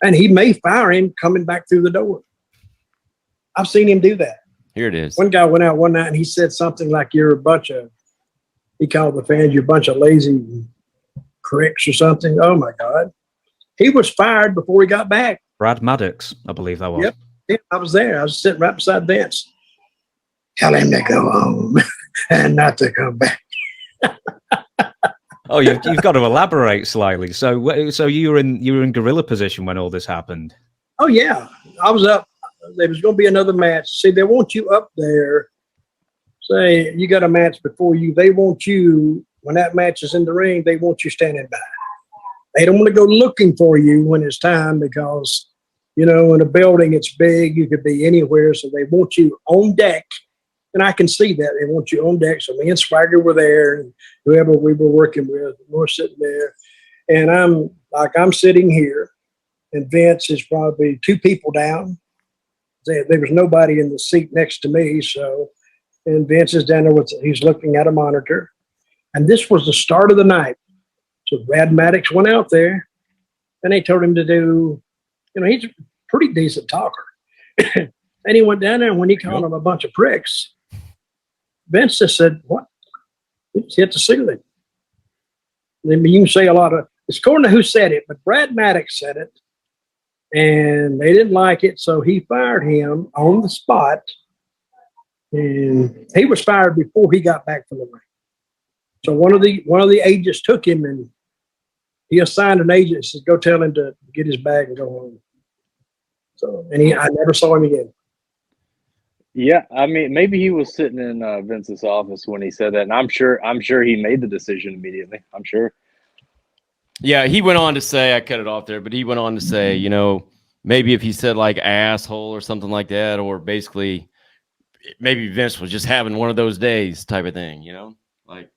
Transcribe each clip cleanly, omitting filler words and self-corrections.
And he may fire him coming back through the door. I've seen him do that. Here it is. One guy went out one night and he said something like, he called the fans, you're a bunch of lazy cricks or something. Oh, my God. He was fired before he got back. Brad Maddox, I believe that was. Yep. Yeah, I was there. I was sitting right beside Vince. Tell him to go home and not to come back. Oh, you've got to elaborate slightly. So you were in gorilla position when all this happened. Oh yeah, I was up. There was going to be another match. See, they want you up there. Say you got a match before you. They want you when that match is in the ring. They want you standing by. They don't want to go looking for you when it's time because, in a building it's big. You could be anywhere, so they want you on deck. And I can see that. They want you on deck. So me and Swagger were there, and whoever we were working with, we're sitting there. And I'm sitting here, and Vince is probably 2 people down. There was nobody in the seat next to me. And Vince is down there he's looking at a monitor. And this was the start of the night. So Brad Maddox went out there, and they told him to do, he's a pretty decent talker. And he went down there, and when he called them a bunch of pricks, Vince just said, what? He just hit the ceiling. I mean, you can say a lot of, it's according to who said it, but Brad Maddox said it, and they didn't like it, so he fired him on the spot, and he was fired before he got back from the ring. So one of the agents took him, and he assigned an agent, said, go tell him to get his bag and go home. So, and I never saw him again. Yeah, I mean, maybe he was sitting in Vince's office when he said that, and I'm sure he made the decision immediately. I'm sure. Yeah, he went on to say, I cut it off there, but he went on to say, maybe if he said like asshole or something like that, or basically maybe Vince was just having one of those days type of thing, like,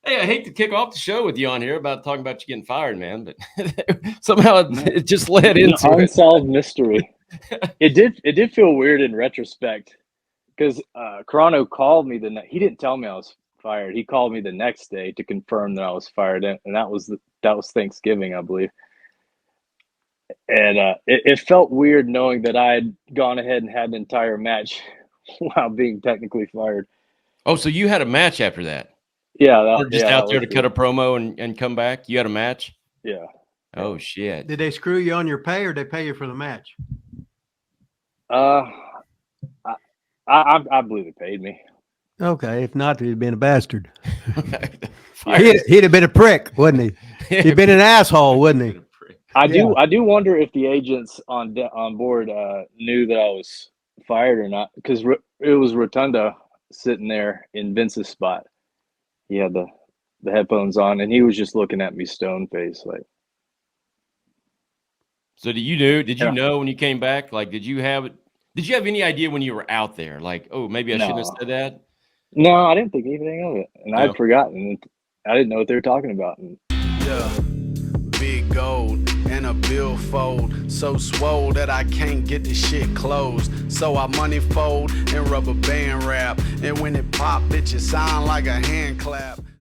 hey, I hate to kick off the show with you on here about talking about you getting fired, man, but somehow it just led into an unsolved mystery. It did feel weird in retrospect because Carano called me he didn't tell me I was fired. He called me the next day to confirm that I was fired, and that was Thanksgiving, I believe. And it felt weird knowing that I had gone ahead and had an entire match while being technically fired. Oh, so you had a match after that? Yeah, just out there to cut a promo and come back. You had a match? Yeah. Oh shit! Did they screw you on your pay, or did they pay you for the match? I believe it paid me. Okay, if not, he'd been a bastard. he'd have been a prick, wouldn't he? He'd been an asshole, wouldn't he? I do wonder if the agents on board knew that I was fired or not, because it was Rotunda sitting there in Vince's spot. He had the headphones on, and he was just looking at me stone faced like. So did you know when you came back? Like, did you have any idea when you were out there? Like, oh, maybe I shouldn't have said that? No, I didn't think anything of it. And I'd forgotten. I didn't know what they were talking about. Yeah, big gold and a billfold. So swole that I can't get the shit closed. So I money fold and rubber band wrap. And when it pop, bitches sound like a hand clap.